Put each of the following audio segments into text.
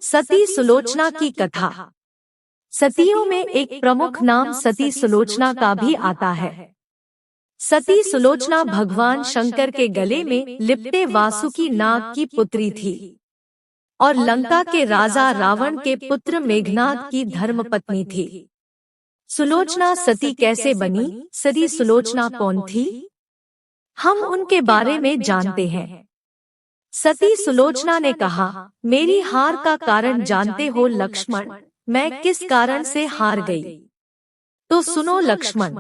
सती सुलोचना की कथा। सतियों में एक प्रमुख नाम सती सुलोचना का भी आता है। सती सुलोचना भगवान शंकर के गले में लिपटे वासुकी नाग की पुत्री थी और लंका के राजा रावण के पुत्र मेघनाद की धर्मपत्नी थी। सुलोचना सती कैसे बनी? सती सुलोचना कौन थी? हम उनके बारे में जानते हैं। सती सुलोचना ने कहा, मेरी हार का कारण जानते हो लक्ष्मण? मैं किस कारण से हार गई? तो सुनो लक्ष्मण,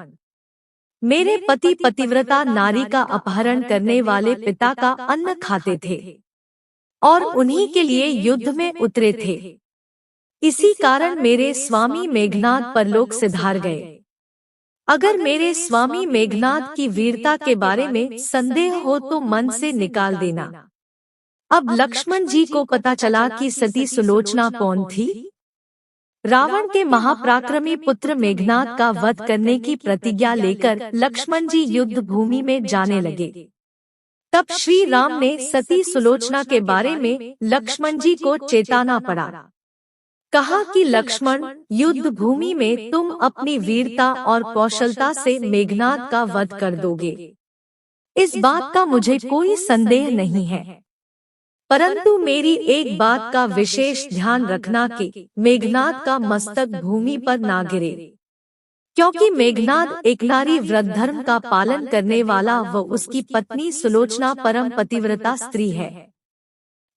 मेरे पति पतिव्रता नारी का अपहरण करने वाले पिता का अन्न खाते थे और उन्हीं के लिए युद्ध में उतरे थे। इसी कारण मेरे स्वामी मेघनाद परलोक सिधार गए। अगर मेरे स्वामी मेघनाद की वीरता के बारे में संदेह हो तो मन से निकाल देना। अब लक्ष्मण जी को पता चला कि सती सुलोचना कौन थी। रावण के महापराक्रमी पुत्र मेघनाद का वध करने की प्रतिज्ञा लेकर लक्ष्मण जी युद्ध भूमि में जाने लगे। तब श्री राम ने सती सुलोचना के बारे में लक्ष्मण जी को चेताना पड़ा। कहा कि लक्ष्मण, युद्ध भूमि में तुम अपनी वीरता और कौशलता से मेघनाद का वध कर दोगे। इस बात का मुझे कोई संदेह नहीं है, परंतु मेरी एक बात का विशेष ध्यान रखना कि मेघनाद का मस्तक भूमि पर ना गिरे, क्योंकि मेघनाद एक नारी व्रत धर्म का पालन करने वाला व उसकी पत्नी सुलोचना परम पतिव्रता स्त्री है।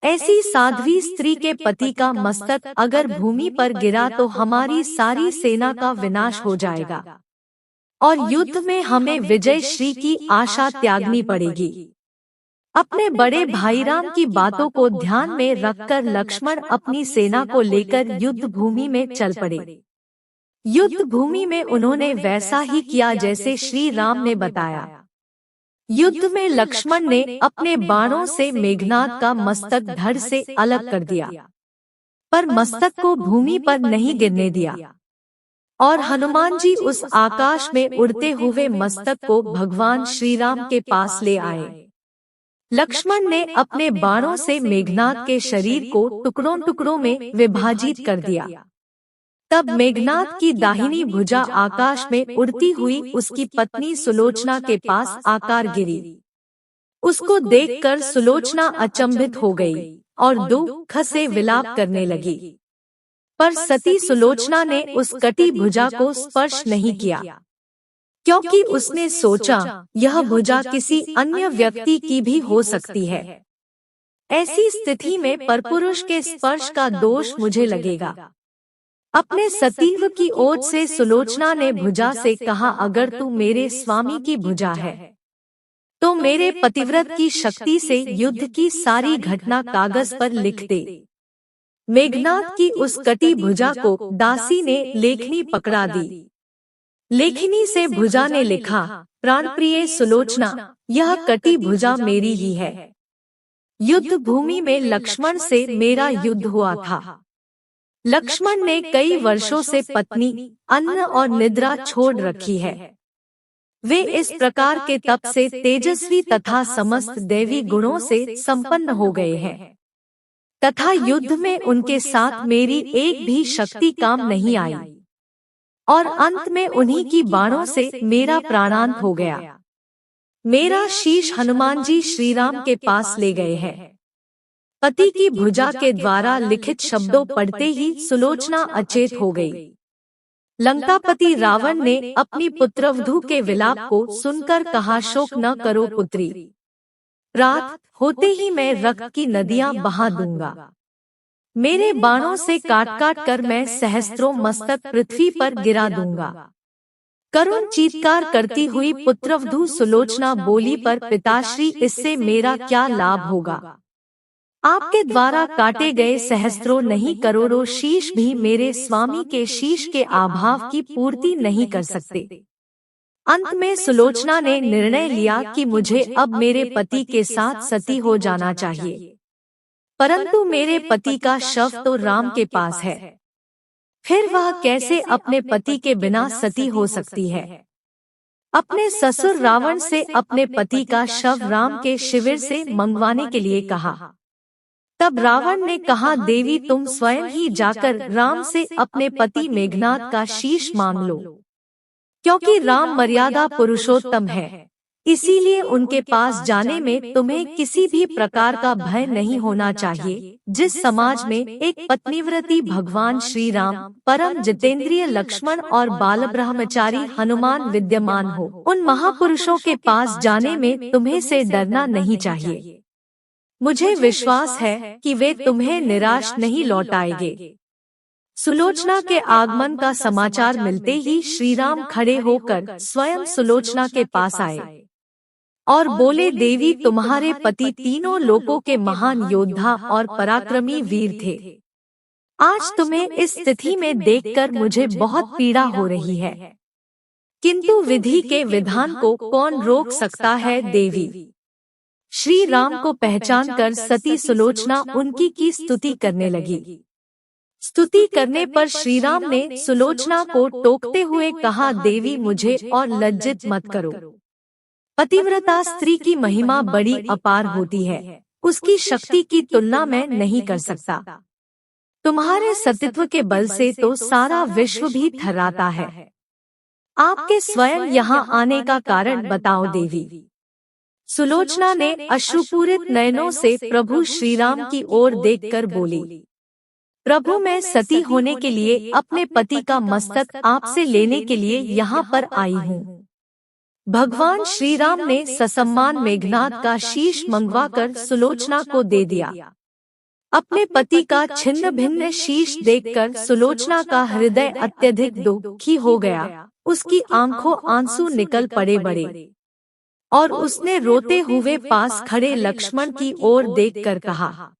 ऐसी साध्वी स्त्री के पति का मस्तक अगर भूमि पर गिरा तो हमारी सारी सेना का विनाश हो जाएगा और युद्ध में हमें विजय श्री की आशा त्यागनी पड़ेगी। अपने बड़े भाई राम की बातों को ध्यान में रखकर लक्ष्मण अपनी सेना को लेकर युद्ध भूमि में चल पड़े। युद्ध भूमि में उन्होंने वैसा ही किया जैसे श्री राम ने बताया। युद्ध में लक्ष्मण ने अपने बाणों से मेघनाद का मस्तक धड़ से अलग कर दिया, पर मस्तक को भूमि पर नहीं गिरने दिया। और हनुमान जी उस आकाश में उड़ते हुए मस्तक को भगवान श्री राम के पास ले आए। लक्ष्मण ने अपने बाणों से मेघनाद के शरीर को टुकड़ों टुकड़ों में विभाजित कर दिया। तब मेघनाद की दाहिनी भुजा आकाश में उड़ती हुई उसकी पत्नी सुलोचना के पास आकर गिरी। उसको देखकर सुलोचना अचंभित हो गई और दुख से विलाप करने लगी, पर सती सुलोचना ने उस कटी भुजा को स्पर्श नहीं किया, क्योंकि उसने सोचा यह भुजा किसी अन्य व्यक्ति की भी हो सकती है। ऐसी स्थिति में परपुरुष के स्पर्श का दोष मुझे लगेगा। अपने सतीत्व की ओर से सुलोचना ने भुजा से कहा, अगर तू मेरे स्वामी की भुजा है तो मेरे पतिव्रत की शक्ति से युद्ध की सारी घटना कागज पर लिख दे। मेघनाद की उस कटी भुजा को दासी ने लेखनी पकड़ा दी। लेखनी से भुजा ने लिखा, प्राणप्रिय सुलोचना, यह कटी भुजा मेरी ही है। युद्ध भूमि में लक्ष्मण से मेरा युद्ध हुआ था। लक्ष्मण ने कई वर्षों से पत्नी, अन्न और निद्रा छोड़ रखी है। वे इस प्रकार के तप से तेजस्वी तथा समस्त दैवी गुणों से संपन्न हो गए हैं, तथा युद्ध में उनके साथ मेरी एक भी शक्ति काम नहीं आई और अंत में उन्हीं की बाणों से मेरा प्राणांत हो गया। मेरा शीश हनुमान जी श्री राम के पास ले गए हैं। पति की भुजा के द्वारा लिखित शब्दों पढ़ते ही सुलोचना अचेत हो गई। लंकापति रावण ने अपनी पुत्रवधू के विलाप को सुनकर कहा, शोक न करो पुत्री, रात होते ही मैं रक्त की नदियां बहा दूंगा। मेरे बाणों से काट काट कर मैं सहस्त्रों मस्तक पृथ्वी पर गिरा दूंगा। करुण चीत्कार करती हुई पुत्रवधू सुलोचना बोली, पर पिताश्री, इससे मेरा क्या लाभ होगा? आपके द्वारा काटे गए सहस्त्रों नहीं करोड़ों शीश भी मेरे स्वामी के शीश के अभाव की पूर्ति नहीं कर सकते। अंत में सुलोचना ने निर्णय लिया कि मुझे अब मेरे पति के साथ सती हो जाना चाहिए, परंतु मेरे पति का शव तो राम के पास है, फिर वह कैसे अपने पति के बिना सती हो सकती है? अपने ससुर रावण से अपने पति का शव राम के शिविर से मंगवाने के लिए कहा। तब रावण ने कहा, देवी तुम स्वयं ही जाकर राम से अपने पति मेघनाद का शीश मांग लो, क्योंकि राम मर्यादा पुरुषोत्तम है, इसीलिए उनके पास जाने में तुम्हें किसी भी प्रकार का भय नहीं होना चाहिए। जिस समाज में एक पत्नीव्रती भगवान श्री राम, परम जितेंद्रिय लक्ष्मण और बाल ब्रह्मचारी हनुमान विद्यमान हो, उन महापुरुषों के पास जाने में तुम्हें से डरना नहीं चाहिए। मुझे विश्वास है कि वे तुम्हें निराश नहीं लौटाएंगे। सुलोचना के आगमन का समाचार मिलते ही श्रीराम खड़े होकर स्वयं सुलोचना के पास आए और बोले, देवी तुम्हारे पति तीनों लोकों के महान योद्धा और पराक्रमी वीर थे। आज तुम्हें इस स्थिति में देखकर मुझे बहुत पीड़ा हो रही है, किंतु विधि के विधान को कौन रोक सकता है देवी। श्री राम को पहचानकर सती सुलोचना उनकी की स्तुति करने लगी। स्तुति करने पर श्रीराम ने सुलोचना को टोकते हुए कहा, देवी मुझे और लज्जित मत करो। पतिव्रता स्त्री की महिमा बड़ी अपार होती है, उसकी शक्ति की तुलना मैं नहीं कर सकता। तुम्हारे सतीत्व के बल से तो सारा विश्व भी थर्राता है। आपके स्वयं यहाँ आने का कारण बताओ देवी। सुलोचना ने अश्रुपूरित नयनों से प्रभु श्रीराम की ओर देखकर बोली, प्रभु मैं सती होने के लिए अपने पति का मस्तक आपसे लेने के लिए यहाँ पर आई हूँ। भगवान श्रीराम ने ससम्मान मेघनाद का शीश मंगवाकर सुलोचना को दे दिया। अपने पति का छिन्न भिन्न शीश देखकर सुलोचना का हृदय अत्यधिक दुखी हो गया। उसकी आंखों आंसू निकल पड़े बड़े, और उसने रोते हुए पास खड़े लक्ष्मण की ओर देखकर कहा,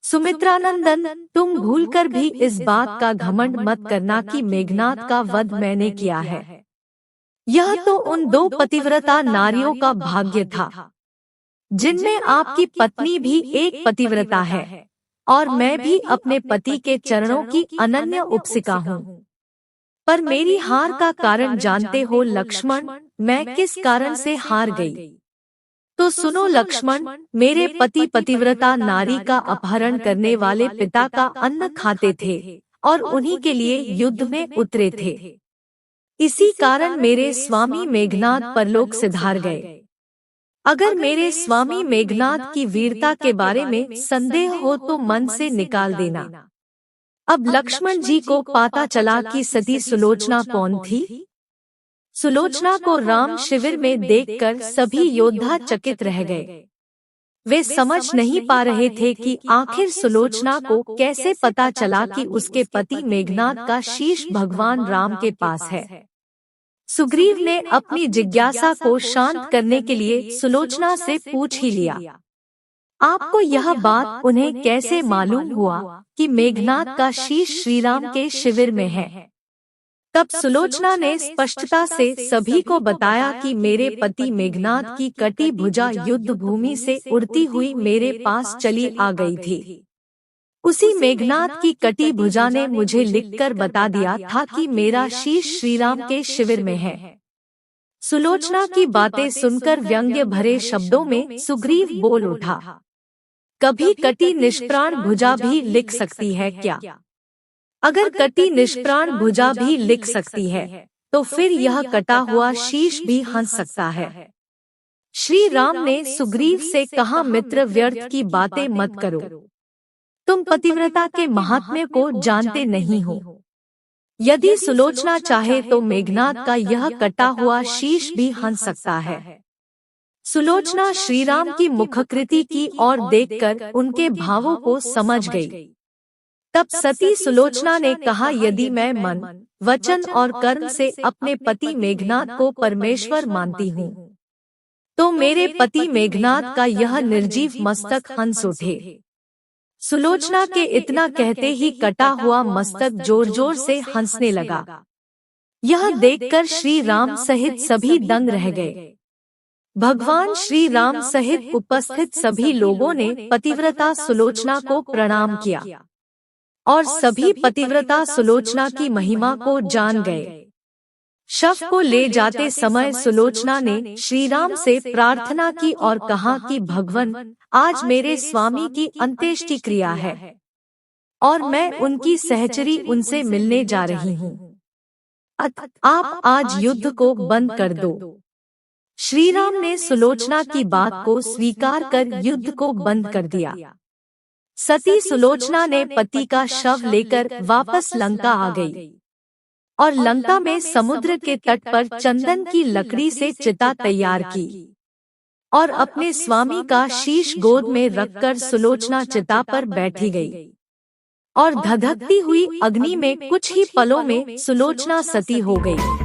सुमित्रानंदन तुम भूलकर भी इस बात का घमंड मत करना कि मेघनाद का वध मैंने किया है। यह तो उन दो पतिव्रता नारियों का भाग्य था, जिनमें आपकी पत्नी भी एक पतिव्रता है, और मैं भी अपने पति के चरणों की अनन्य उपासिका हूँ। पर मेरी हार का कारण जानते हो लक्ष्मण, मैं किस कारण से हार गई? तो सुनो लक्ष्मण, मेरे पति पतिव्रता नारी का अपहरण करने वाले पिता का अन्न खाते थे और उन्हीं के लिए युद्ध में उतरे थे। इसी कारण मेरे स्वामी मेघनाद परलोक सिधार गए। अगर मेरे स्वामी मेघनाद की वीरता के बारे में संदेह हो तो मन से निकाल देना। अब लक्ष्मण जी को पता चला कि सती सुलोचना कौन थी। सुलोचना को राम शिविर में देखकर सभी योद्धा चकित रह गए। वे समझ नहीं पा रहे थे कि आखिर सुलोचना को कैसे पता चला कि उसके पति मेघनाद का शीश भगवान राम के पास है। सुग्रीव ने अपनी जिज्ञासा को शांत करने के लिए सुलोचना से पूछ ही लिया, आपको यह बात उन्हें कैसे मालूम हुआ कि मेघनाद का शीश श्रीराम के शिविर में है? तब सुलोचना ने स्पष्टता से सभी को बताया कि मेरे पति मेघनाद की कटी भुजा युद्ध भूमि से उड़ती हुई मेरे पास चली आ गई थी। उसी मेघनाद की कटी भुजा ने मुझे लिखकर बता दिया था कि मेरा शीश श्रीराम के शिविर में है। सुलोचना की बातें सुनकर व्यंग्य भरे शब्दों में सुग्रीव बोल उठा, कभी कटी निष्प्राण भुजा भी लिख सकती है क्या? अगर कटी निष्प्राण भुजा भी लिख सकती है तो फिर यह कटा हुआ शीश भी हंस सकता है। श्री राम ने सुग्रीव से कहा, मित्र व्यर्थ की बातें मत करो, तुम पतिव्रता के महात्म्य को जानते नहीं हो। यदि सुलोचना चाहे तो मेघनाद का यह कटा हुआ शीश भी हंस सकता है। सुलोचना श्रीराम की मुखकृति की ओर देखकर उनके भावों को समझ गई। तब सती सुलोचना ने कहा, यदि मैं मन, वचन और कर्म से अपने पति मेघनाद को परमेश्वर मानती हूँ, तो मेरे पति मेघनाद का यह निर्जीव मस्तक हंस उठे। सुलोचना के इतना कहते ही कटा हुआ मस्तक जोर जोर से हंसने लगा। यह देखकर श्री राम सहित सभी दंग रह गए। भगवान श्री राम सहित उपस्थित सभी लोगों ने पतिव्रता सुलोचना को प्रणाम किया और सभी पतिव्रता सुलोचना की महिमा को जान गए। शव को ले जाते समय सुलोचना ने श्री राम से प्रार्थना की और कहा कि भगवन, आज मेरे स्वामी की अंत्येष्टि क्रिया है और मैं उनकी सहचरी उनसे मिलने जा रही हूँ। आप आज युद्ध को बंद कर दो। श्री राम ने सुलोचना की बात को स्वीकार कर युद्ध को बंद कर दिया। सती सुलोचना ने पति का शव लेकर वापस लंका आ गई और लंका में समुद्र के तट पर चंदन की लकड़ी से चिता तैयार की और अपने स्वामी का शीश गोद में रखकर सुलोचना चिता पर बैठी गई और धधकती हुई अग्नि में कुछ ही पलों में सुलोचना सती हो गई।